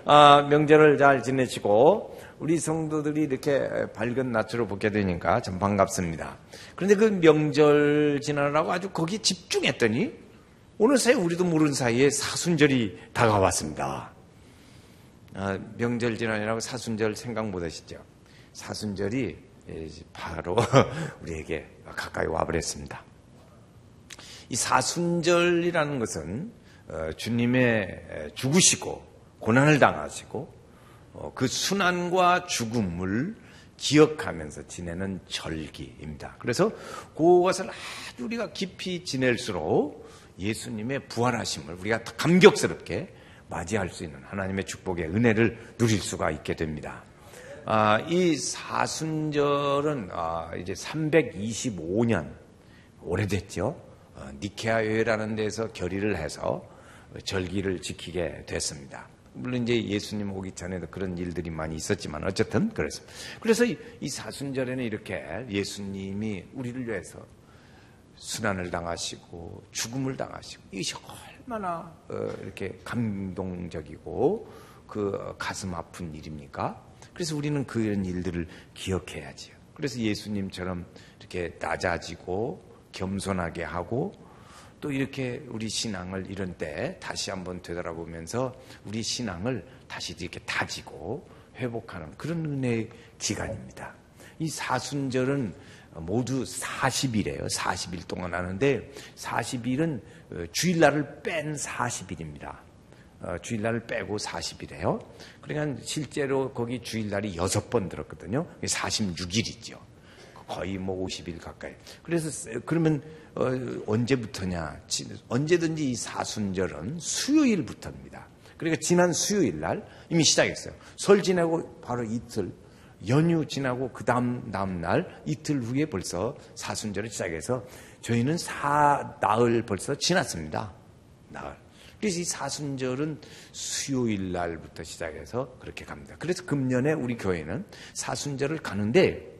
명절을 잘 지내시고 우리 성도들이 이렇게 밝은 낯으로 보게 되니까 참 반갑습니다. 그런데 그 명절 지나라고 아주 거기에 집중했더니 어느새 우리도 모르는 사이에 사순절이 다가왔습니다. 명절 지나라고 사순절 생각 못 하시죠? 사순절이 바로 우리에게 가까이 와버렸습니다. 이 사순절이라는 것은 주님의 죽으시고 고난을 당하시고 그 순환과 죽음을 기억하면서 지내는 절기입니다. 그래서 그것을 아주 우리가 깊이 지낼수록 예수님의 부활하심을 우리가 감격스럽게 맞이할 수 있는 하나님의 축복의 은혜를 누릴 수가 있게 됩니다. 이 사순절은 이제 325년 오래됐죠. 니케아 회라는 데서 결의를 해서 절기를 지키게 됐습니다. 물론 이제 예수님 오기 전에도 그런 일들이 많이 있었지만 어쨌든 그랬습니다. 그래서 이 사순절에는 이렇게 예수님이 우리를 위해서 순환을 당하시고 죽음을 당하시고 이것이 얼마나 이렇게 감동적이고 그 가슴 아픈 일입니까? 그래서 우리는 그런 일들을 기억해야지요. 그래서 예수님처럼 이렇게 낮아지고 겸손하게 하고 또 이렇게 우리 신앙을 이런 때 다시 한번 되돌아보면서 우리 신앙을 다시 이렇게 다지고 회복하는 그런 은혜의 기간입니다. 이 사순절은 모두 40일이에요. 40일 동안 하는데 40일은 주일날을 뺀 40일입니다. 주일날을 빼고 40일이에요. 그러니까 실제로 거기 주일날이 6번 들었거든요. 46일이죠. 거의 뭐 50일 가까이. 그래서 그러면 언제부터냐? 언제든지 이 사순절은 수요일부터입니다. 그러니까 지난 수요일 날 이미 시작했어요. 설 지나고 바로 이틀, 연휴 지나고 그 다음 날 이틀 후에 벌써 사순절을 시작해서 저희는 나흘 벌써 지났습니다. 나흘. 그래서 이 사순절은 수요일 날부터 시작해서 그렇게 갑니다. 그래서 금년에 우리 교회는 사순절을 가는데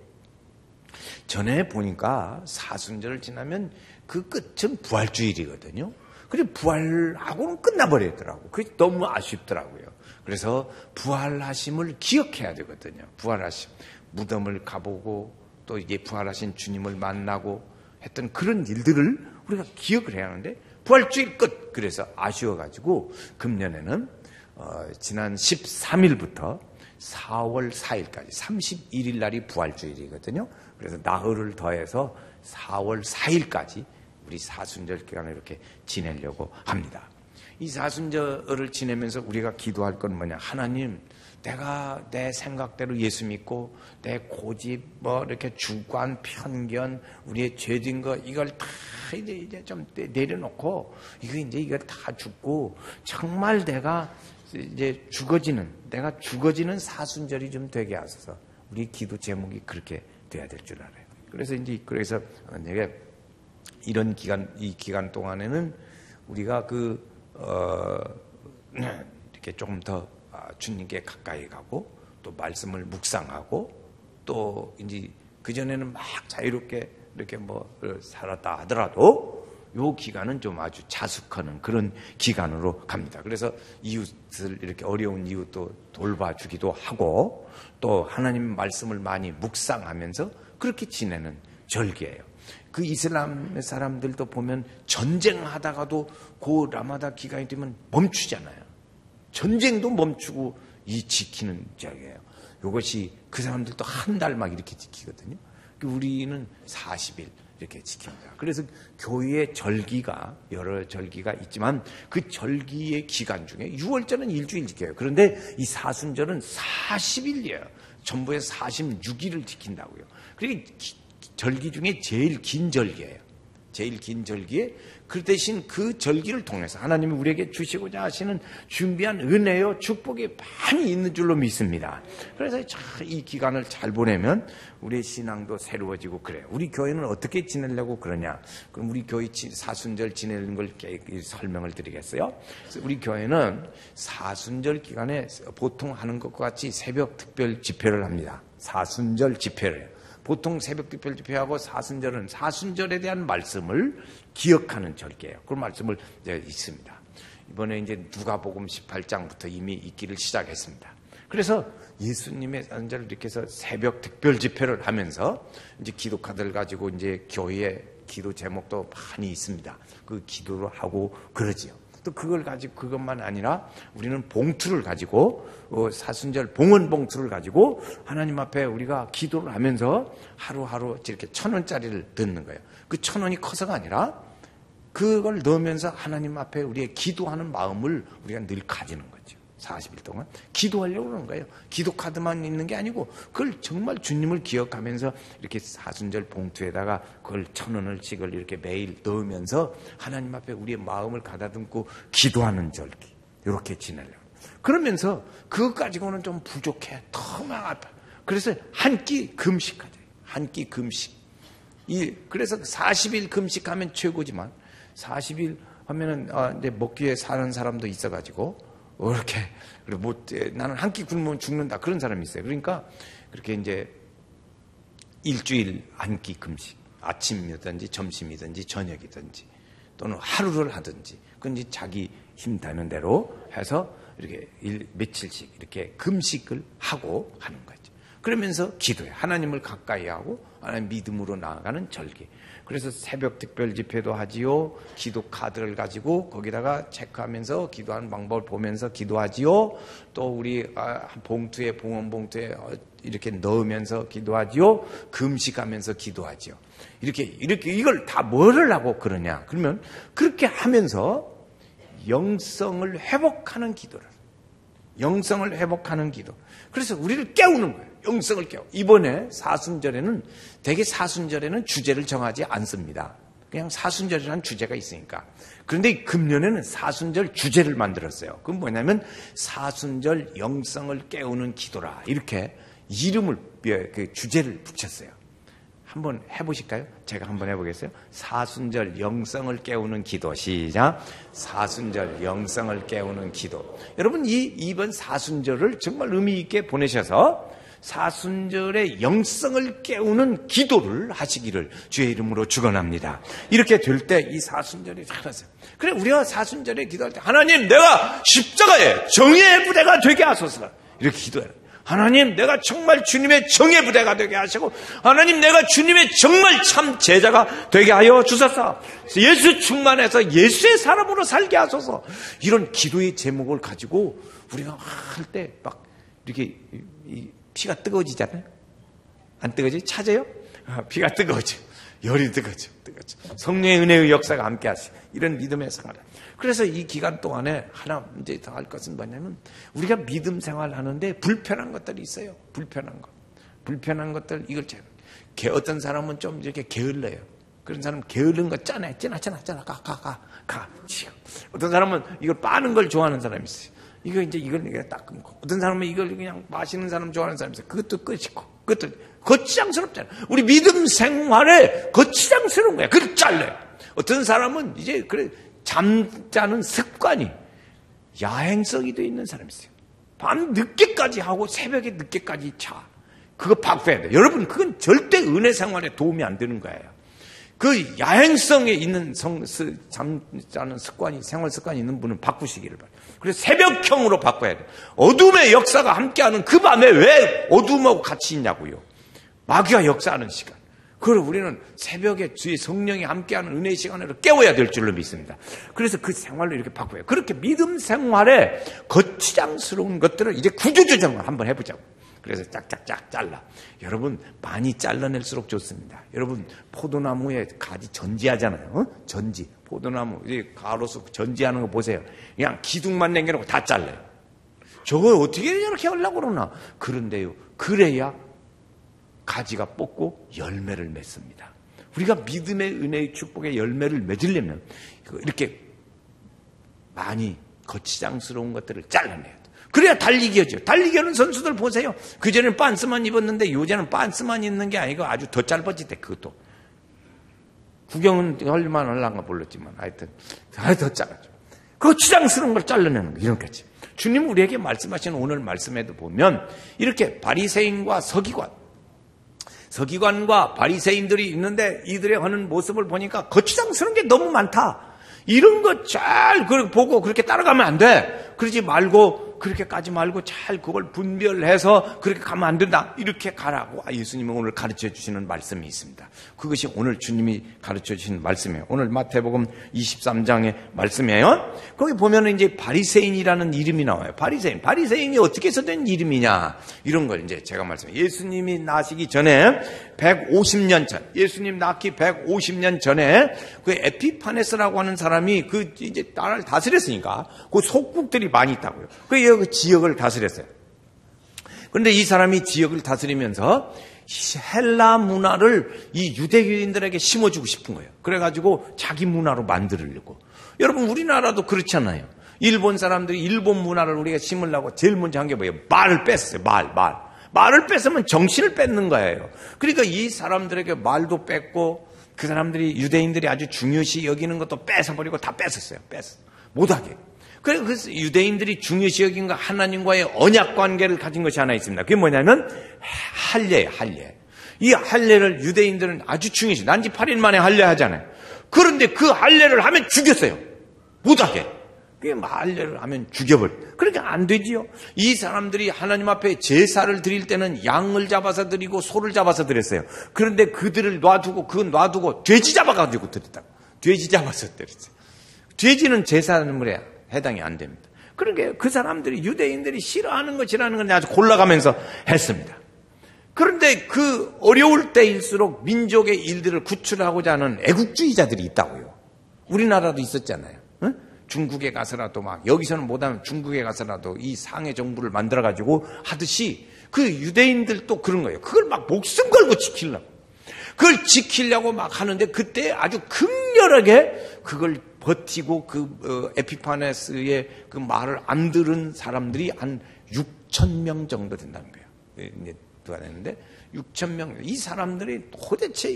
전에 보니까 사순절을 지나면 그 끝은 부활주일이거든요. 그리고 부활하고는 끝나버리더라고요. 그게 너무 아쉽더라고요. 그래서 부활하심을 기억해야 되거든요. 부활하심. 무덤을 가보고 또 이제 부활하신 주님을 만나고 했던 그런 일들을 우리가 기억을 해야 하는데 부활주일 끝. 그래서 아쉬워가지고 금년에는 지난 13일부터 4월 4일까지 31일 날이 부활주일이거든요. 그래서 나흘을 더해서 4월 4일까지 우리 사순절 기간을 이렇게 지내려고 합니다. 이 사순절을 지내면서 우리가 기도할 건 뭐냐? 하나님, 내가 내 생각대로 예수 믿고 내 고집, 이렇게 주관, 편견, 우리의 죄진 거 이걸 다 이제 좀 내려놓고 이걸 다 죽고 정말 내가 죽어지는 사순절이 좀 되게 하소서. 우리 기도 제목이 그렇게 돼야 될 줄 알아요. 그래서 만약에 이 기간 동안에는 우리가 이렇게 조금 더 주님께 가까이 가고 또 말씀을 묵상하고 또 이제 그전에는 막 자유롭게 이렇게 살았다 하더라도 요 기간은 좀 아주 자숙하는 그런 기간으로 갑니다. 그래서 이웃을 이렇게 어려운 이웃도 돌봐주기도 하고 또 하나님 말씀을 많이 묵상하면서 그렇게 지내는 절기예요. 그 이슬람 사람들도 보면 전쟁하다가도 그 라마다 기간이 되면 멈추잖아요. 전쟁도 멈추고 지키는 절기예요. 이것이 그 사람들도 한 달 막 이렇게 지키거든요. 우리는 40일 이렇게 지킵니다. 그래서 교회의 절기가 여러 절기가 있지만 그 절기의 기간 중에 6월절은 일주일 지켜요. 그런데 이 사순절은 40일이에요. 전부에 46일을 지킨다고요. 그러니까 절기 중에 제일 긴 절기예요. 제일 긴 절기에 그 대신 그 절기를 통해서 하나님이 우리에게 주시고자 하시는 준비한 은혜요 축복이 많이 있는 줄로 믿습니다. 그래서 이 기간을 잘 보내면 우리의 신앙도 새로워지고 그래요. 우리 교회는 어떻게 지내려고 그러냐? 그럼 우리 교회 사순절 지내는 걸 설명을 드리겠어요. 우리 교회는 사순절 기간에 보통 하는 것과 같이 새벽 특별 집회를 합니다. 사순절 집회를 해요. 보통 새벽 특별 집회하고 사순절은 사순절에 대한 말씀을 기억하는 절기예요. 그런 말씀을 있습니다. 이번에 이제 누가복음 18장부터 이미 있기를 시작했습니다. 그래서 예수님의 사순절을 이렇게 해서 새벽 특별 집회를 하면서 이제 기도카드를 가지고 이제 교회에 기도 제목도 많이 있습니다. 그 기도를 하고 그러지요. 또 그걸 가지고 그것만 아니라 우리는 봉투를 가지고 사순절 봉헌 봉투를 가지고 하나님 앞에 우리가 기도를 하면서 하루하루 이렇게 1,000원짜리를 넣는 거예요. 그 1,000원이 커서가 아니라 그걸 넣으면서 하나님 앞에 우리의 기도하는 마음을 우리가 늘 가지는 거죠. 40일 동안 기도하려고 그러는 거예요. 기도 카드만 있는 게 아니고 그걸 정말 주님을 기억하면서 이렇게 사순절 봉투에다가 그걸 1,000원씩을 이렇게 매일 넣으면서 하나님 앞에 우리의 마음을 가다듬고 기도하는 절기 이렇게 지내려고. 그러면서 그것 가지고는 좀 부족해. 너무 아파. 그래서 한 끼 금식하자. 한 끼 금식. 그래서 40일 금식하면 최고지만 40일 하면은 이제 먹기에 사는 사람도 있어가지고 이렇게 나는 한 끼 굶으면 죽는다 그런 사람이 있어요. 그러니까 그렇게 이제 일주일 한 끼 금식, 아침이든지 점심이든지 저녁이든지 또는 하루를 하든지 그건 이제 자기 힘 닿는 대로 해서 이렇게 며칠씩 이렇게 금식을 하고 하는 거죠. 그러면서 기도해. 하나님을 가까이 하고 하나님 믿음으로 나아가는 절기. 그래서 새벽 특별 집회도 하지요. 기도 카드를 가지고 거기다가 체크하면서 기도하는 방법을 보면서 기도하지요. 또 우리 봉투에 봉헌 봉투에 이렇게 넣으면서 기도하지요. 금식하면서 기도하지요. 이렇게 이걸 다 뭐를 하고 그러냐? 그러면 그렇게 하면서 영성을 회복하는 기도를. 영성을 회복하는 기도. 그래서 우리를 깨우는 거예요. 영성을 깨워. 이번에 사순절에는 대개 사순절에는 주제를 정하지 않습니다. 그냥 사순절이라는 주제가 있으니까. 그런데 금년에는 사순절 주제를 만들었어요. 그건 뭐냐면 사순절 영성을 깨우는 기도라. 이렇게 이름을 그 주제를 붙였어요. 한번 해보실까요? 제가 한번 해보겠어요? 사순절 영성을 깨우는 기도. 시작. 사순절 영성을 깨우는 기도. 여러분 이번 사순절을 정말 의미 있게 보내셔서 사순절의 영성을 깨우는 기도를 하시기를 주의 이름으로 축원합니다. 이렇게 될 때 이 사순절이 잘하세요. 그래 우리가 사순절에 기도할 때 하나님 내가 십자가의 정의의 부대가 되게 하소서 이렇게 기도해요. 하나님 내가 정말 주님의 정의 부대가 되게 하시고 하나님 내가 주님의 정말 참 제자가 되게 하여 주소서. 예수 충만해서 예수의 사람으로 살게 하소서. 이런 기도의 제목을 가지고 우리가 할 때 막 이렇게 피가 뜨거워지잖아요. 안 뜨거워지? 찾아요? 피가 뜨거워져. 열이 뜨거워져. 성령의 은혜의 역사가 함께 하시. 이런 믿음의 생활. 그래서 이 기간 동안에 하나 이제 더 할 것은 뭐냐면 우리가 믿음 생활하는데 불편한 것들이 있어요. 불편한 것. 불편한 것들 이걸 어떤 사람은 좀 이렇게 게을러요. 그런 사람은 게으른 거 짜네. 가. 어떤 사람은 이걸 빠는 걸 좋아하는 사람이 있어요. 이걸 딱 끊고. 어떤 사람은 이걸 그냥 마시는 사람 좋아하는 사람이 있어요. 그것도 끊고. 그것도 거치장스럽잖아요. 우리 믿음 생활에 거치장스러운 거야. 그걸 잘라요. 어떤 사람은 이제 그래 잠자는 습관이 야행성이 돼 있는 사람이 있어요. 밤 늦게까지 하고 새벽에 늦게까지 자. 그거 바꿔야 돼요. 여러분 그건 절대 은혜 생활에 도움이 안 되는 거예요. 그 야행성에 있는 잠자는 습관이 생활 습관이 있는 분은 바꾸시기를 바랍니다. 그래서 새벽형으로 바꿔야 돼요. 어둠의 역사가 함께하는 그 밤에 왜 어둠하고 같이 있냐고요. 마귀가 역사하는 시간. 그걸 우리는 새벽에 주의 성령이 함께하는 은혜의 시간으로 깨워야 될 줄로 믿습니다. 그래서 그 생활로 이렇게 바꿔요. 그렇게 믿음 생활에 거치장스러운 것들을 이제 구조조정을 한번 해보자고. 그래서 짝짝짝 잘라. 여러분 많이 잘라낼수록 좋습니다. 여러분 포도나무에 가지 전지하잖아요. 전지. 포도나무 이제 가로수 전지하는 거 보세요. 그냥 기둥만 남겨놓고 다 잘라요. 저걸 어떻게 이렇게 하려고 그러나. 그런데요. 그래야 가지가 뽑고 열매를 맺습니다. 우리가 믿음의 은혜의 축복의 열매를 맺으려면 이렇게 많이 거치장스러운 것들을 잘라내야 돼요. 그래야 달리기하죠. 달리기 하는 선수들 보세요. 그전에는 빤스만 입었는데 요새는 빤스만 입는 게 아니고 아주 더 짧아지대. 그것도. 구경은 얼마나 하려가 몰랐지만 하여튼 더 작아져. 거치장스러운 걸 잘라내는 거 이런 거지. 주님 우리에게 말씀하시는 오늘 말씀에도 보면 이렇게 바리새인과 서기관과 바리새인들이 있는데 이들의 하는 모습을 보니까 거추장스러운 게 너무 많다. 이런 거 잘 보고 그렇게 따라가면 안 돼. 그러지 말고, 그렇게 까지 말고 잘 그걸 분별해서 그렇게 가면 안 된다. 이렇게 가라고 예수님은 오늘 가르쳐 주시는 말씀이 있습니다. 그것이 오늘 주님이 가르쳐 주시는 말씀이에요. 오늘 마태복음 23장의 말씀이에요. 거기 보면은 이제 바리새인이라는 이름이 나와요. 바리새인이 어떻게 해서 된 이름이냐. 이런 걸 이제 제가 말씀해요. 예수님이 나시기 전에 150년 전, 예수님 낳기 150년 전에 그 에피파네스라고 하는 사람이 그 이제 나라를 다스렸으니까 그 속국들이 많이 있다고요. 그 지역을 다스렸어요. 그런데 이 사람이 지역을 다스리면서 헬라 문화를 이 유대인들에게 심어주고 싶은 거예요. 그래가지고 자기 문화로 만들려고. 여러분 우리나라도 그렇잖아요. 일본 사람들이 일본 문화를 우리가 심으려고 제일 먼저 한 게 뭐예요? 말을 뺐어요. 말을 뺐으면 정신을 뺏는 거예요. 그러니까 이 사람들에게 말도 뺐고 그 사람들이 유대인들이 아주 중요시 여기는 것도 뺏어버리고 다 뺐었어요. 못하게. 그래서 유대인들이 중요시 여긴 거 하나님과의 언약 관계를 가진 것이 하나 있습니다. 그게 뭐냐면 할례예요. 할례. 이 할례를 유대인들은 아주 중요시 난지 8일 만에 할례 하잖아요. 그런데 그 할례를 하면 죽였어요. 못하게. 그게 할례를 하면 죽여버려. 그러니까 안 되지요. 이 사람들이 하나님 앞에 제사를 드릴 때는 양을 잡아서 드리고 소를 잡아서 드렸어요. 그런데 그들을 놔두고 돼지 잡아가지고 드렸다고. 돼지 잡아서 드렸어요. 돼지는 제사물에 해당이 안 됩니다. 그러니까 그 사람들이 유대인들이 싫어하는 것이라는 건 아주 골라가면서 했습니다. 그런데 그 어려울 때일수록 민족의 일들을 구출하고자 하는 애국주의자들이 있다고요. 우리나라도 있었잖아요. 응? 중국에 가서라도 막 여기서는 못하면 중국에 가서라도 이 상해 정부를 만들어가지고 하듯이 그 유대인들도 그런 거예요. 그걸 막 목숨 걸고 지키려고. 그걸 지키려고 막 하는데 그때 아주 극렬하게 그걸 버티고 그 에피파네스의 그 말을 안 들은 사람들이 한 6,000명 정도 된다는 거예요. 이제 누가 됐는데 6,000명. 이 사람들이 도대체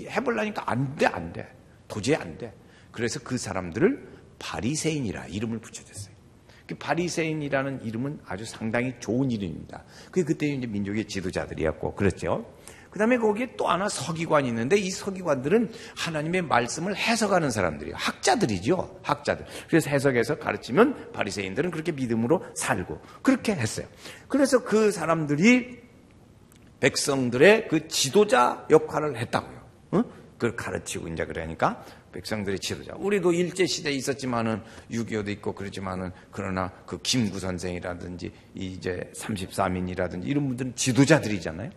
해보려니까 안 돼. 도저히 안 돼. 그래서 그 사람들을 바리새인이라 이름을 붙여줬어요. 그 바리새인이라는 이름은 아주 상당히 좋은 이름입니다. 그때 이제 민족의 지도자들이었고 그렇죠. 그 다음에 거기에 또 하나 서기관이 있는데 이 서기관들은 하나님의 말씀을 해석하는 사람들이에요. 학자들이죠. 학자들. 그래서 해석해서 가르치면 바리새인들은 그렇게 믿음으로 살고 그렇게 했어요. 그래서 그 사람들이 백성들의 그 지도자 역할을 했다고요. 그걸 가르치고 이제 그러니까 백성들의 지도자. 우리도 일제시대에 있었지만은 6.25도 있고 그렇지만은 그러나 그 김구 선생이라든지 이제 33인이라든지 이런 분들은 지도자들이잖아요.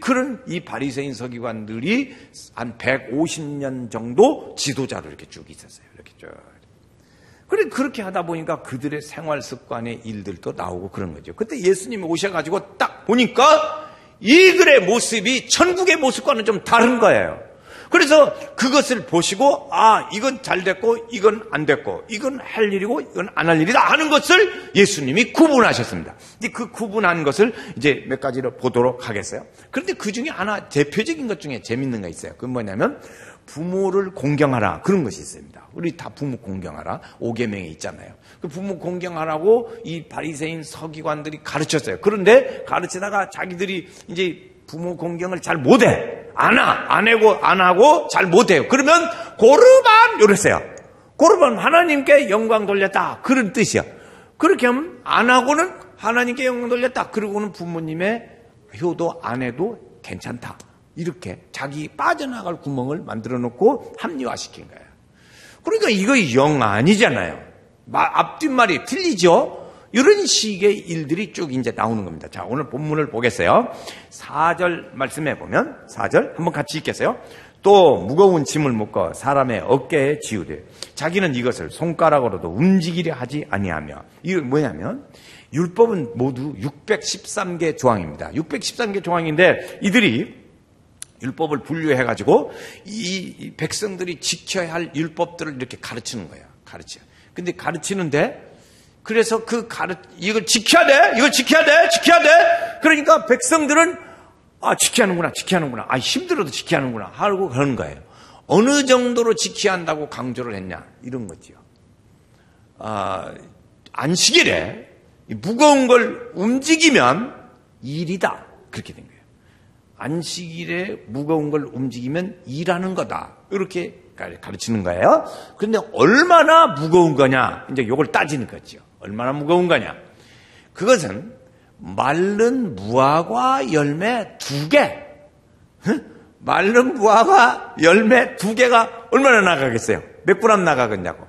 그런 이 바리새인 서기관들이 한 150년 정도 지도자로 이렇게 쭉 있었어요. 이렇게 쭉. 그래, 그렇게 하다 보니까 그들의 생활 습관의 일들도 나오고 그런 거죠. 그때 예수님이 오셔가지고 딱 보니까 이들의 모습이 천국의 모습과는 좀 다른 거예요. 그래서 그것을 보시고 이건 잘 됐고 이건 안 됐고 이건 할 일이고 이건 안 할 일이다 하는 것을 예수님이 구분하셨습니다. 그 구분한 것을 이제 몇 가지로 보도록 하겠어요. 그런데 그 중에 하나 대표적인 것 중에 재밌는 거 있어요. 그건 뭐냐면 부모를 공경하라 그런 것이 있습니다. 우리 다 부모 공경하라 5계명에 있잖아요. 그 부모 공경하라고 이 바리새인 서기관들이 가르쳤어요. 그런데 가르치다가 자기들이 이제 부모 공경을 잘 못해. 안 하고 잘 못해요. 그러면 고르반 이랬어요. 고르반 하나님께 영광 돌렸다. 그런 뜻이야. 그렇게 하면 안 하고는 하나님께 영광 돌렸다. 그러고는 부모님의 효도 안 해도 괜찮다. 이렇게 자기 빠져나갈 구멍을 만들어 놓고 합리화시킨 거예요. 그러니까 이거 영 아니잖아요. 앞뒷말이 틀리죠? 이런 식의 일들이 쭉 이제 나오는 겁니다. 자, 오늘 본문을 보겠어요. 4절 말씀해 보면, 4절 한번 같이 읽겠어요. 또 무거운 짐을 묶어 사람의 어깨에 지우되 자기는 이것을 손가락으로도 움직이려 하지 아니하며. 이게 뭐냐면 율법은 모두 613개 조항입니다. 613개 조항인데 이들이 율법을 분류해가지고 이 백성들이 지켜야 할 율법들을 이렇게 가르치는 거예요. 근데 가르치는데 그래서 이걸 지켜야 돼! 그러니까 백성들은, 지켜야 하는구나. 힘들어도 지켜야 하는구나. 하고 그러는 거예요. 어느 정도로 지켜야 한다고 강조를 했냐. 이런 거지요. 안식일에 무거운 걸 움직이면 일이다. 그렇게 된 거예요. 안식일에 무거운 걸 움직이면 일하는 거다. 이렇게 가르치는 거예요. 그런데 얼마나 무거운 거냐? 이제 요걸 따지는 거죠. 얼마나 무거운 거냐? 그것은 마른 무화과 열매 2개. 마른 무화과 열매 2개가 얼마나 나가겠어요? 몇 그램 나가겠냐고.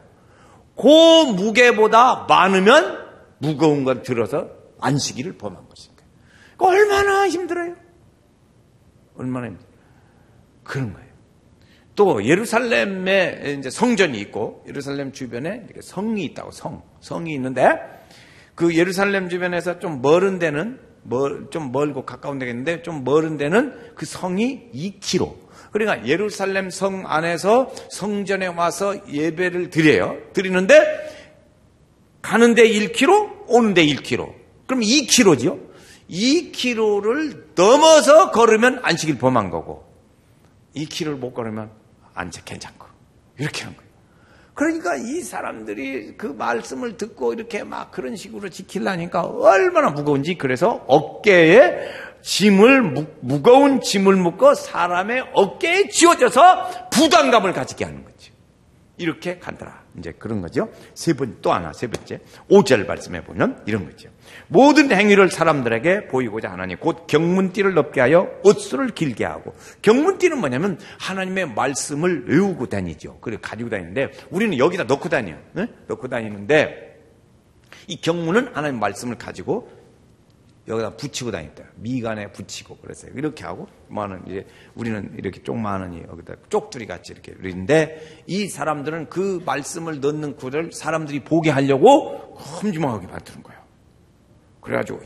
그 무게보다 많으면 무거운 걸 들어서 안식일을 범한 것인가. 얼마나 힘들어요? 얼마나 힘들어요? 그런 거예요. 또 예루살렘에 이제 성전이 있고 예루살렘 주변에 성이 있다고 성이 있는데 그 예루살렘 주변에서 좀 멀은 데는 좀 멀고 가까운 데가 있는데 좀 멀은 데는 그 성이 2km. 그러니까 예루살렘 성 안에서 성전에 와서 예배를 드리는데 가는데 1km, 오는데 1km. 그럼 2km지요. 2km를 넘어서 걸으면 안식일 범한 거고 2km를 못 걸으면 괜찮고 이렇게 한 거예요. 그러니까 이 사람들이 그 말씀을 듣고 이렇게 막 그런 식으로 지키려니까 얼마나 무거운지. 그래서 어깨에 무거운 짐을 묶어 사람의 어깨에 쥐어져서 부담감을 가지게 하는 거죠. 이렇게 간다라. 이제 그런 거죠. 세 번째 5절 말씀해 보면 이런 거죠. 모든 행위를 사람들에게 보이고자 하나니 곧 경문띠를 넓게 하여 옷수를 길게 하고. 경문띠는 뭐냐면 하나님의 말씀을 외우고 다니죠. 그래 가지고 다니는데 우리는 여기다 넣고 다녀요. 네? 넣고 다니는데 이 경문은 하나님의 말씀을 가지고 여기다 붙이고 다녔다. 미간에 붙이고 그랬어요. 이렇게 하고 이제 우리는 이렇게 쪽만하니 여기다 쪽두리 같이 이렇게 그러는데 이 사람들은 그 말씀을 넣는 구를 사람들이 보게 하려고 험지막하게 만드는 거예요. 그래가지고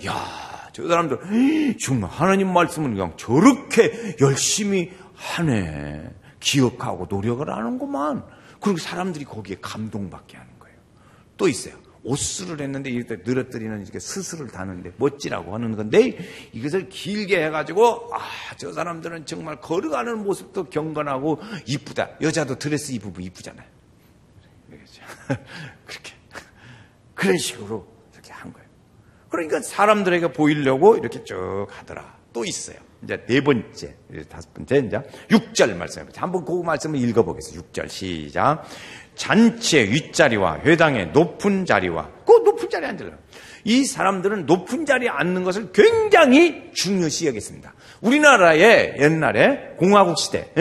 저 사람들 정말 하나님 말씀을 그냥 저렇게 열심히 하네. 기억하고 노력을 하는구만. 그리고 사람들이 거기에 감동받게 하는 거예요. 또 있어요. 옷수를 했는데 이렇게 늘어뜨리는 이렇게 스스를 다는데 멋지라고 하는 건데 이것을 길게 해가지고 저 사람들은 정말 걸어가는 모습도 경건하고 이쁘다. 여자도 드레스 입으면 이쁘잖아요. 그렇게 그런 식으로 이렇게 한 거예요. 그러니까 사람들에게 보이려고 이렇게 쭉 하더라. 또 있어요. 이제 4번째, 5번째 이제 6절 말씀해보세요. 한번 그 말씀을 읽어보겠습니다. 6절 시작. 잔치의 윗자리와 회당의 높은 자리와 그 높은 자리에 앉으려고. 이 사람들은 높은 자리에 앉는 것을 굉장히 중요시 여겼습니다. 우리나라의 옛날에 공화국 시대,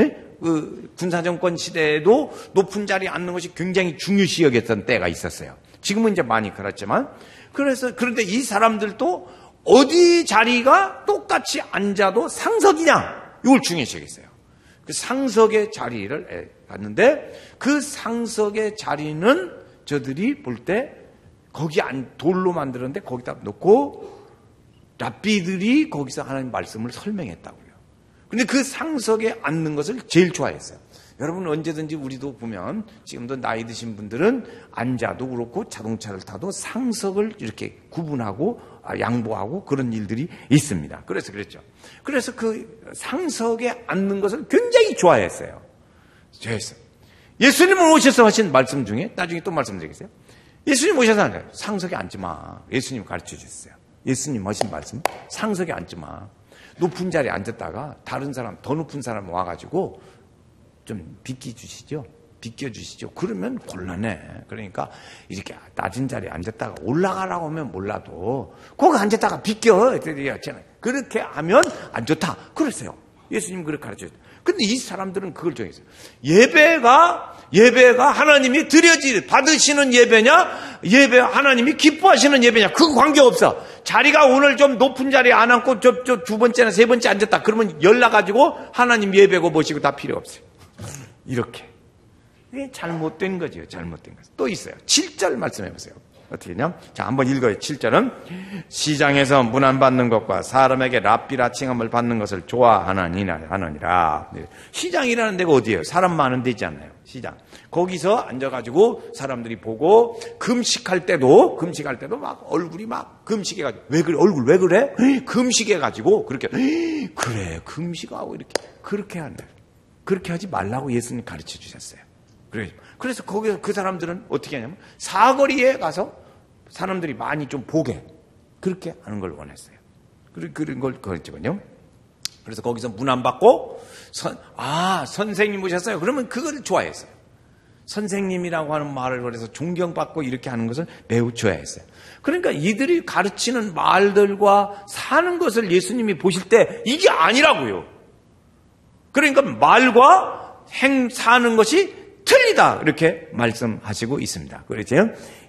그 군사정권 시대에도 높은 자리에 앉는 것이 굉장히 중요시 여겼던 때가 있었어요. 지금은 이제 많이 그렇지만 그런데 이 사람들도 어디 자리가 똑같이 앉아도 상석이냐 이걸 중요시 여겼어요. 그 상석의 자리를 봤는데 그 상석의 자리는 저들이 볼 때 거기 돌로 만들었는데 거기다 놓고 랍비들이 거기서 하나님 말씀을 설명했다고요. 근데 그 상석에 앉는 것을 제일 좋아했어요. 여러분 언제든지 우리도 보면 지금도 나이 드신 분들은 앉아도 그렇고 자동차를 타도 상석을 이렇게 구분하고 양보하고 그런 일들이 있습니다. 그래서 그랬죠. 그래서 그 상석에 앉는 것을 굉장히 좋아했어요. 예수님은 오셔서 하신 말씀 중에 나중에 또 말씀드리겠어요. 예수님 오셔서 하는 거예요. 상석에 앉지 마. 예수님 가르쳐 주셨어요. 예수님 하신 말씀 상석에 앉지 마. 높은 자리에 앉았다가 다른 사람 더 높은 사람 와가지고 좀 비껴주시죠. 그러면 곤란해. 그러니까 이렇게 낮은 자리에 앉았다가 올라가라고 하면 몰라도 거기 앉았다가 비껴. 그렇게 하면 안 좋다. 그랬어요. 예수님 그렇게 가르쳐줬어요. 근데 이 사람들은 그걸 정했어요. 예배가 하나님이 받으시는 예배냐? 하나님이 기뻐하시는 예배냐? 그거 관계없어. 자리가 오늘 좀 높은 자리에 안 앉고 저 2번째나 3번째 앉았다. 그러면 연락가지고 하나님 예배고 뭐시고 다 필요 없어요. 이렇게. 이게 잘못된 거죠. 잘못된 거. 또 있어요. 7절 말씀해 보세요. 어떻게 했냐? 자, 한번 읽어요. 7절은 시장에서 문안 받는 것과 사람에게 랍비라 칭함을 받는 것을 좋아하느니라. 시장이라는 데가 어디예요? 사람 많은 데잖아요. 시장. 거기서 앉아가지고 사람들이 보고 금식할 때도 막 얼굴이 막 금식해가지고 왜 그래? 얼굴 왜 그래? 금식해가지고 그렇게 그래 금식하고 이렇게 그렇게 한다. 그렇게 하지 말라고 예수님 가르쳐 주셨어요. 그래서 거기서 그 사람들은 어떻게 하냐면 사거리에 가서 사람들이 많이 좀 보게 그렇게 하는 걸 원했어요. 그런 걸 그랬거든요. 그래서 거기서 문 안 받고 선생님 오셨어요. 그러면 그걸 좋아했어요. 선생님이라고 하는 말을 그래서 존경받고 이렇게 하는 것을 매우 좋아했어요. 그러니까 이들이 가르치는 말들과 사는 것을 예수님이 보실 때 이게 아니라고요. 그러니까 말과 사는 것이 틀리다 이렇게 말씀하시고 있습니다. 그렇죠?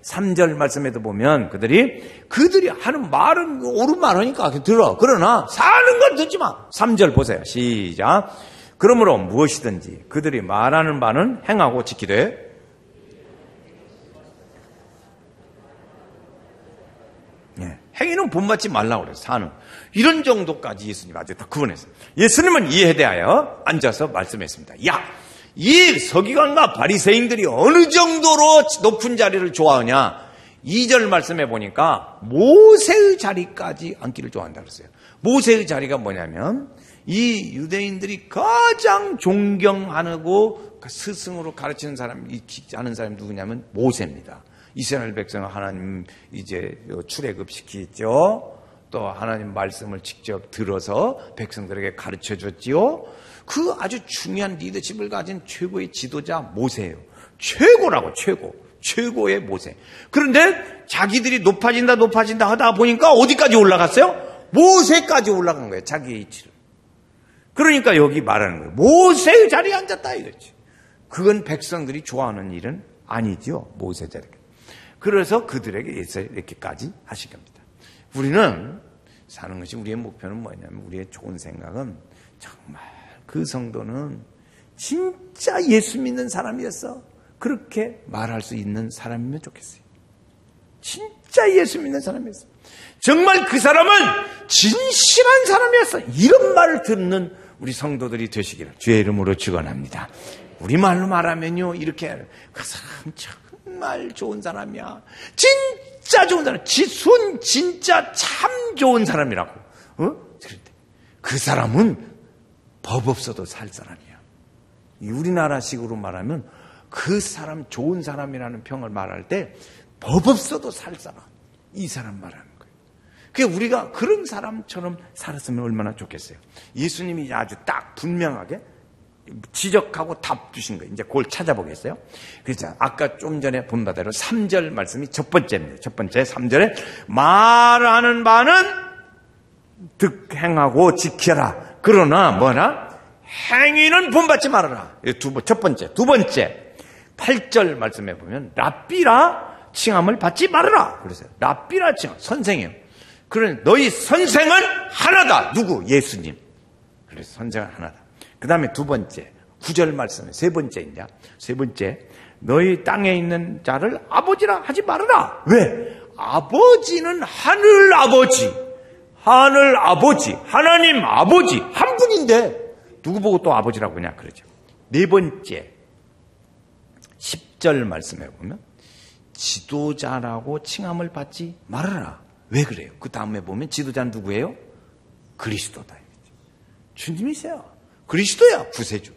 3절 말씀에도 보면 그들이 하는 말은 옳은 말 하니까 들어. 그러나 사는 건 듣지 마. 3절 보세요. 시작. 그러므로 무엇이든지 그들이 말하는 바는 행하고 지키되 행위는 본받지 말라고 그래요. 사는. 이런 정도까지 예수님 아주 다 구분했어요. 예수님은 이에 대하여 앉아서 말씀했습니다. 야, 이 서기관과 바리새인들이 어느 정도로 높은 자리를 좋아하냐? 2절 말씀해 보니까 모세의 자리까지 앉기를 좋아한다 그랬어요. 모세의 자리가 뭐냐면 이 유대인들이 가장 존경하고 스승으로 가르치는 사람, 하는 사람이 누구냐면 모세입니다. 이스라엘 백성을 하나님 이제 출애굽시키죠. 또 하나님 말씀을 직접 들어서 백성들에게 가르쳐 줬지요. 그 아주 중요한 리더십을 가진 최고의 지도자 모세예요. 최고라고, 최고의 모세. 그런데 자기들이 높아진다 하다 보니까 어디까지 올라갔어요? 모세까지 올라간 거예요. 자기의 이치를. 그러니까 여기 말하는 거예요. 모세의 자리에 앉았다 이거지. 그건 백성들이 좋아하는 일은 아니죠. 모세 자리가. 그래서 그들에게 이렇게까지 하신 겁니다. 우리는 사는 것이 우리의 목표는 뭐냐면 우리의 좋은 생각은 정말 그 성도는 진짜 예수 믿는 사람이었어. 그렇게 말할 수 있는 사람이면 좋겠어요. 진짜 예수 믿는 사람이었어. 정말 그 사람은 진실한 사람이었어. 이런 말을 듣는 우리 성도들이 되시기를 주의 이름으로 축원합니다. 우리말로 말하면요 이렇게 그 사람 정말 좋은 사람이야. 진짜 좋은 사람. 지순 진짜 참 좋은 사람이라고. 그 사람은 법 없어도 살 사람이야. 우리나라식으로 말하면 그 사람 좋은 사람이라는 평을 말할 때 법 없어도 살 사람. 이 사람 말하는 거예요. 그러니까 우리가 그런 사람처럼 살았으면 얼마나 좋겠어요. 예수님이 아주 딱 분명하게 지적하고 답 주신 거예요. 이제 그걸 찾아보겠어요. 그래서 아까 좀 전에 본 바대로 3절 말씀이 첫 번째입니다. 첫 번째 3절에 말하는 바는 행하고 지켜라. 그러나 뭐나 행위는 본받지 말아라. 첫 번째. 두 번째 8절 말씀해 보면 랍비라 칭함을 받지 말아라. 그래서요. 랍비라 칭함 선생이요. 그러니 너희 선생은 하나다. 누구? 예수님. 그래서 선생은 하나다. 그 다음에 두 번째 9절 말씀에 세 번째입니다. 세 번째 너희 땅에 있는 자를 아버지라 하지 말아라. 왜? 아버지는 하늘 아버지 하나님 아버지 한 분인데 누구 보고 또 아버지라고 그냥 그러죠. 네 번째 10절 말씀해 보면 지도자라고 칭함을 받지 말아라. 왜 그래요? 그 다음에 보면 지도자는 누구예요? 그리스도다. 주님이세요. 그리스도야 구세주.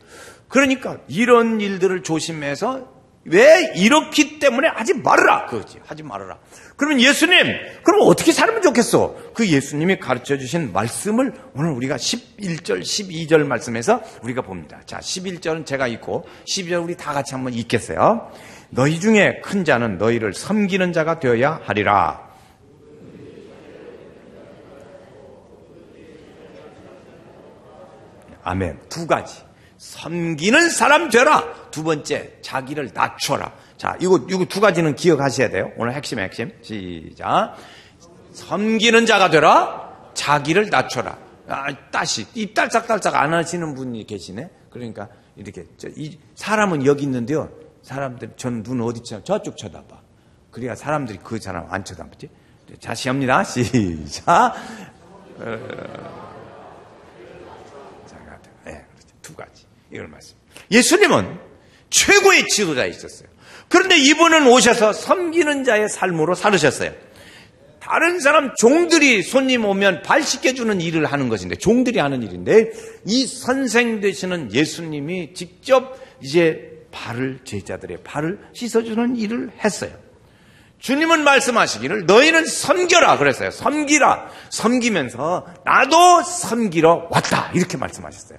그러니까 이런 일들을 조심해서 왜 이렇기 때문에 하지 말아라. 그거지. 하지 말아라. 그러면 예수님, 그럼 어떻게 살면 좋겠어? 그 예수님이 가르쳐 주신 말씀을 오늘 우리가 11절, 12절 말씀에서 우리가 봅니다. 자, 11절은 제가 읽고 12절 우리 다 같이 한번 읽겠어요. 너희 중에 큰 자는 너희를 섬기는 자가 되어야 하리라. 아멘. 두 가지. 섬기는 사람 되라. 두 번째, 자기를 낮춰라. 자, 이거 두 가지는 기억하셔야 돼요. 오늘 핵심. 시작. 섬기는 자가 되라. 자기를 낮춰라. 다시 입 딸싹딸싹 안 하시는 분이 계시네. 그러니까 이렇게 이 사람은 여기 있는데요. 사람들 저는 눈 어디 쳐? 저쪽 쳐다봐. 그래야 사람들이 그 사람 안 쳐다보지. 다시 합니다. 시작. 두 가지. 이걸 말씀. 예수님은 최고의 지도자이셨어요. 그런데 이분은 오셔서 섬기는 자의 삶으로 살으셨어요. 다른 사람 종들이 손님 오면 발 씻겨주는 일을 하는 것인데, 종들이 하는 일인데, 이 선생 되시는 예수님이 직접 이제 제자들의 발을 씻어주는 일을 했어요. 주님은 말씀하시기를 너희는 섬겨라 그랬어요. 섬기라. 섬기면서 나도 섬기러 왔다. 이렇게 말씀하셨어요.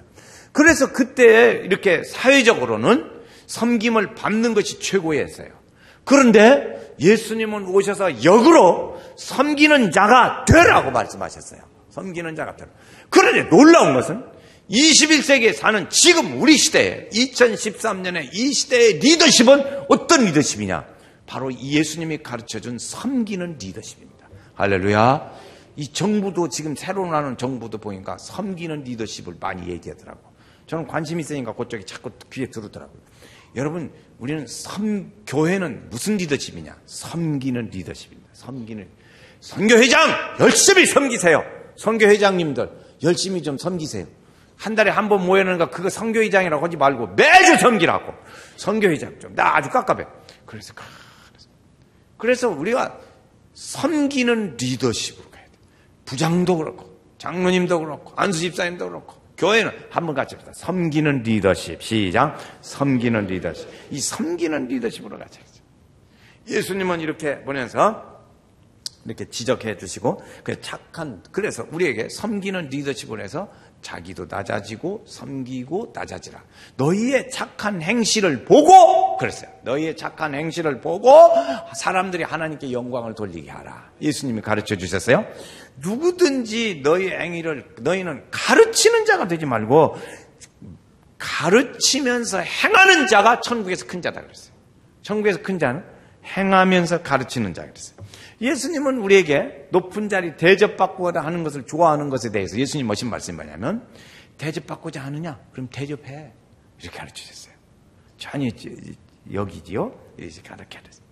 그래서 그때 이렇게 사회적으로는 섬김을 받는 것이 최고였어요. 그런데 예수님은 오셔서 역으로 섬기는 자가 되라고 말씀하셨어요. 섬기는 자가 되라. 그런데 놀라운 것은 21세기에 사는 지금 우리 시대에 2013년에 이 시대의 리더십은 어떤 리더십이냐? 바로 예수님이 가르쳐준 섬기는 리더십입니다. 할렐루야. 이 정부도 지금 새로 나는 정부도 보니까 섬기는 리더십을 많이 얘기하더라고. 저는 관심 있으니까 그쪽이 자꾸 귀에 들어오더라고요. 여러분, 우리는 교회는 무슨 리더십이냐? 섬기는 리더십입니다. 선교회장 열심히 섬기세요. 선교회장님들 열심히 좀 섬기세요. 한 달에 한 번 모여는가 그거 선교회장이라고 하지 말고 매주 섬기라고. 선교회장 좀 나 아주 깝깝해. 그래서 우리가 섬기는 리더십으로 가야 돼. 부장도 그렇고 장로님도 그렇고 안수 집사님도 그렇고 교회는 한번 같이 합시다. 섬기는 리더십. 시작. 섬기는 리더십. 이 섬기는 리더십으로 가자. 예수님은 이렇게 보면서 이렇게 지적해 주시고 그래서 우리에게 섬기는 리더십을 해서 자기도 낮아지고 섬기고 낮아지라. 너희의 착한 행실을 보고 그랬어요. 너희의 착한 행실을 보고 사람들이 하나님께 영광을 돌리게 하라. 예수님이 가르쳐 주셨어요. 누구든지 너희의 행위를 너희는 가르치는 자가 되지 말고 가르치면서 행하는 자가 천국에서 큰 자다 그랬어요. 천국에서 큰 자는 행하면서 가르치는 자가 그랬어요. 예수님은 우리에게 높은 자리 대접받고자 하는 것을 좋아하는 것에 대해서 예수님 무슨 말씀이냐면 대접받고자 하느냐? 그럼 대접해. 이렇게 가르치셨어요. 전혀 여기지요? 이렇게 가르쳤어요.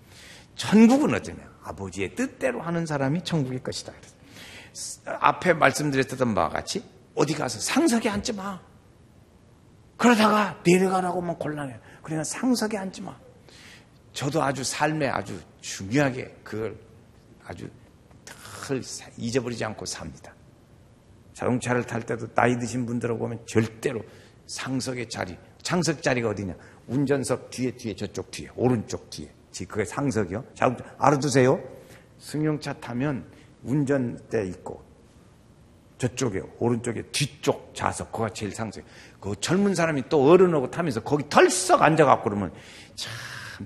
천국은 어쩌냐? 아버지의 뜻대로 하는 사람이 천국의 것이다. 그랬어요. 앞에 말씀드렸던 바와 같이 어디 가서 상석에 앉지 마. 그러다가 내려가라고만 곤란해. 그러니까 상석에 앉지 마. 저도 아주 삶에 아주 중요하게 그걸 아주 늘 잊어버리지 않고 삽니다. 자동차를 탈 때도 나이 드신 분들하고 보면 절대로 상석의 자리, 창석 자리가 어디냐? 운전석 뒤에 저쪽 뒤에 오른쪽 뒤에. 그게 상석이요. 자, 알아두세요. 승용차 타면 운전대 있고 저쪽에 오른쪽에 뒤쪽 좌석 그거가 제일 상석. 그 젊은 사람이 또 어른하고 타면서 거기 털썩 앉아갖고 그러면 참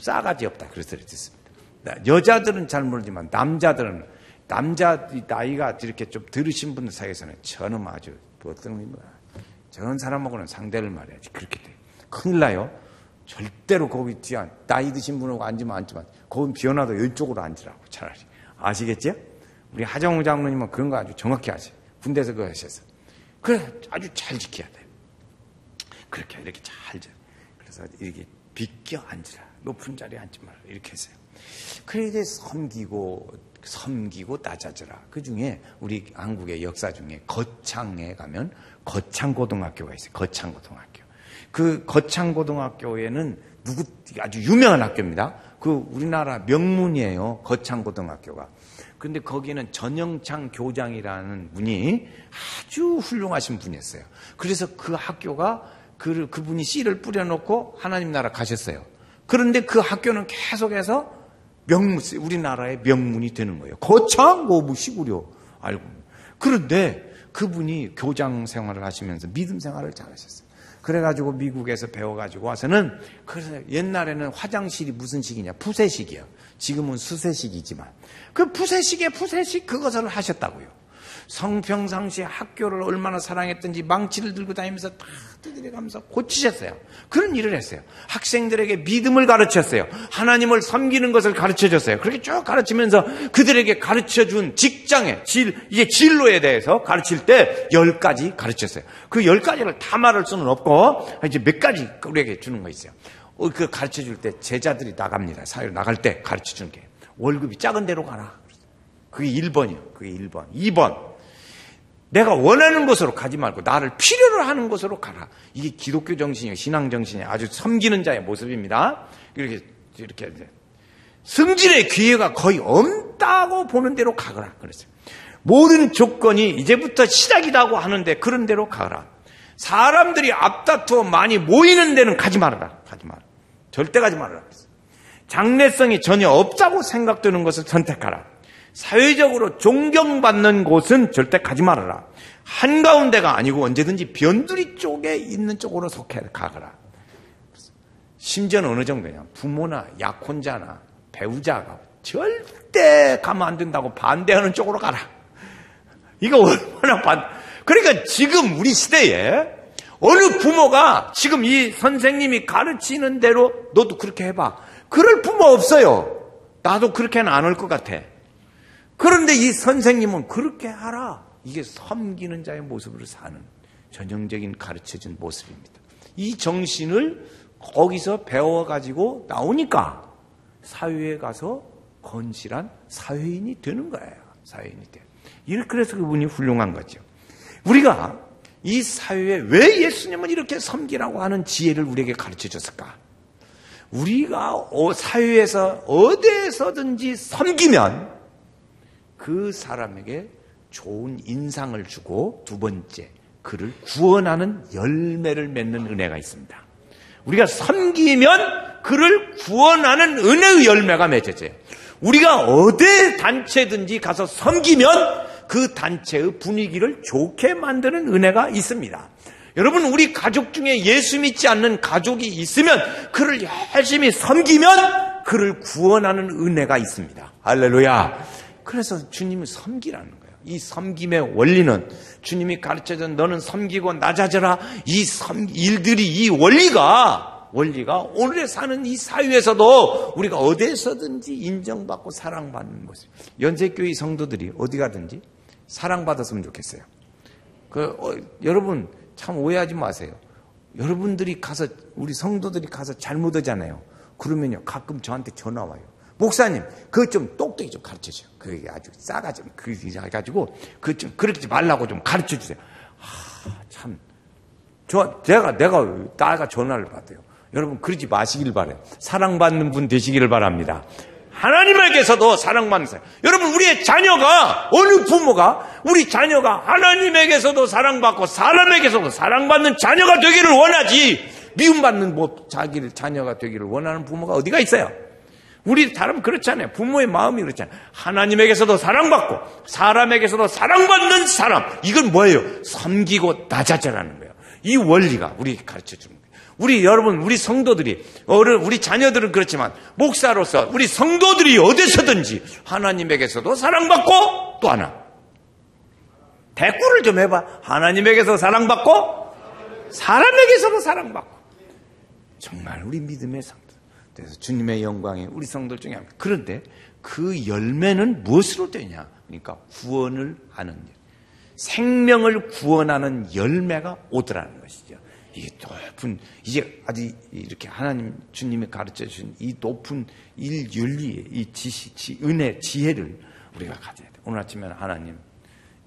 싸가지 없다. 그래서 듣습니다. 여자들은 잘 모르지만 남자들은 남자 나이가 이렇게 좀 들으신 분들 사이에서는 저는 아주 어떤 의미가 저런 사람하고는 상대를 말해야지. 그렇게 돼. 큰일 나요. 절대로 거기 뒤에 나이 드신 분하고 앉으면 앉지만 거기 비어나도 이쪽으로 앉으라고 차라리. 아시겠죠? 우리 하정우 장로님은 그런 거 아주 정확히 아세요. 군대에서 그거 하셨어. 그래 아주 잘 지켜야 돼. 그렇게 이렇게 잘 그래서 이렇게 비껴 앉으라. 높은 자리에 앉지 마라. 이렇게 했어요. 그래 이제 섬기고 낮아져라. 그 중에 우리 한국의 역사 중에 거창에 가면 거창고등학교가 있어요. 거창고등학교. 그 거창고등학교에는 아주 유명한 학교입니다. 그 우리나라 명문이에요. 거창고등학교가. 근데 거기는 전영창 교장이라는 분이 아주 훌륭하신 분이었어요. 그래서 그 학교가 그분이 씨를 뿌려놓고 하나님 나라 가셨어요. 그런데 그 학교는 계속해서 우리나라의 명문이 되는 거예요. 거창 시구려 알고. 그런데 그분이 교장 생활을 하시면서 믿음 생활을 잘하셨어요. 그래가지고 미국에서 배워가지고 와서는 그래서 옛날에는 화장실이 무슨 식이냐? 푸세식이에요. 지금은 수세식이지만 그 푸세식 그것을 하셨다고요. 성평상시에 학교를 얼마나 사랑했던지 망치를 들고 다니면서 다 두드려가면서 고치셨어요. 그런 일을 했어요. 학생들에게 믿음을 가르쳤어요. 하나님을 섬기는 것을 가르쳐줬어요. 그렇게 쭉 가르치면서 그들에게 가르쳐준 직장의 이게 진로에 대해서 가르칠 때 10가지 가르쳤어요. 그 10가지를 다 말할 수는 없고 이제 몇 가지 우리에게 주는 거 있어요. 그 가르쳐줄 때 제자들이 나갑니다. 사회로 나갈 때 가르쳐주는 게 월급이 작은 데로 가라. 그게 1번이요. 그게 1번. 2번. 내가 원하는 곳으로 가지 말고 나를 필요로 하는 곳으로 가라. 이게 기독교 정신이에요. 신앙 정신이 아주 섬기는 자의 모습입니다. 이렇게 승진의 기회가 거의 없다고 보는 대로 가거라. 그랬어요. 모든 조건이 이제부터 시작이라고 하는데 그런 데로 가거라. 사람들이 앞다투어 많이 모이는 데는 가지 말아라. 가지 마라. 절대 가지 말아라. 장래성이 전혀 없다고 생각되는 것을 선택하라. 사회적으로 존경받는 곳은 절대 가지 말아라. 한가운데가 아니고 언제든지 변두리 쪽에 있는 쪽으로 속해 가거라. 심지어는 어느 정도냐. 부모나 약혼자나 배우자가 절대 가면 안 된다고 반대하는 쪽으로 가라. 이거 얼마나 그러니까 지금 우리 시대에 어느 부모가 지금 이 선생님이 가르치는 대로 너도 그렇게 해봐. 그럴 부모 없어요. 나도 그렇게는 안 할 것 같아. 그런데 이 선생님은 그렇게 하라. 이게 섬기는 자의 모습으로 사는 전형적인 가르쳐준 모습입니다. 이 정신을 거기서 배워가지고 나오니까 사회에 가서 건실한 사회인이 되는 거예요. 사회인이 돼. 그래서 그분이 훌륭한 거죠. 우리가 이 사회에 왜 예수님은 이렇게 섬기라고 하는 지혜를 우리에게 가르쳐 줬을까? 우리가 사회에서 어디에서든지 섬기면 그 사람에게 좋은 인상을 주고 두 번째, 그를 구원하는 열매를 맺는 은혜가 있습니다. 우리가 섬기면 그를 구원하는 은혜의 열매가 맺어져요. 우리가 어디 단체든지 가서 섬기면 그 단체의 분위기를 좋게 만드는 은혜가 있습니다. 여러분, 우리 가족 중에 예수 믿지 않는 가족이 있으면 그를 열심히 섬기면 그를 구원하는 은혜가 있습니다. 할렐루야. 그래서 주님을 섬기라는 거예요. 이 섬김의 원리는 주님이 가르쳐준 너는 섬기고 낮아져라. 이 일들이 이 원리가 오늘에 사는 이 사회에서도 우리가 어디에서든지 인정받고 사랑받는 모습. 연세교회 성도들이 어디 가든지 사랑받았으면 좋겠어요. 여러분 참 오해하지 마세요. 여러분들이 가서 우리 성도들이 가서 잘못하잖아요. 그러면요 가끔 저한테 전화 와요. 목사님, 그거 좀 똑똑히 좀 가르쳐 줘요. 그게 아주 싸가지 해가지고 그 좀 그렇게 말라고 좀 가르쳐 주세요. 참, 내가 딸가 전화를 받아요. 여러분 그러지 마시길 바래요. 사랑받는 분 되시기를 바랍니다. 하나님에게서도 사랑받는 사람. 여러분 우리의 자녀가 어느 부모가 우리 자녀가 하나님에게서도 사랑받고 사람에게서도 사랑받는 자녀가 되기를 원하지 미움받는 자기를 자녀가 되기를 원하는 부모가 어디가 있어요? 우리 사람 그렇잖아요. 부모의 마음이 그렇잖아요. 하나님에게서도 사랑받고 사람에게서도 사랑받는 사람. 이건 뭐예요? 섬기고 낮아져라는 거예요. 이 원리가 우리에게 가르쳐주는 거예요. 우리 성도들이, 우리 자녀들은 그렇지만 목사로서 우리 성도들이 어디서든지 하나님에게서도 사랑받고 또 하나. 대꾸를 좀 해봐. 하나님에게서 사랑받고 사람에게서도 사랑받고. 정말 우리 믿음의 성도. 그래서 주님의 영광에 우리 성도들 중에 합니다. 그런데 그 열매는 무엇으로 되냐? 그러니까 구원을 하는 생명을 구원하는 열매가 오더라는 것이죠. 이게 높은 이제 아주 이렇게 하나님 주님이 가르쳐 주신 이 높은 윤리의 이 은혜 지혜를 우리가 가져야 돼. 오늘 아침에 하나님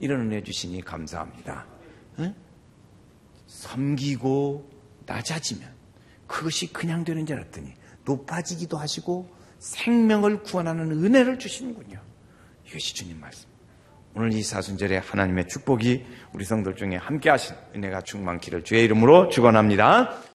이런 은혜 주시니 감사합니다. 응? 섬기고 낮아지면 그것이 그냥 되는 줄 알았더니 높아지기도 하시고 생명을 구원하는 은혜를 주시는군요. 이것이 주님 말씀. 오늘 이 사순절에 하나님의 축복이 우리 성도들 중에 함께 하신 은혜가 충만키를 주의 이름으로 축원합니다.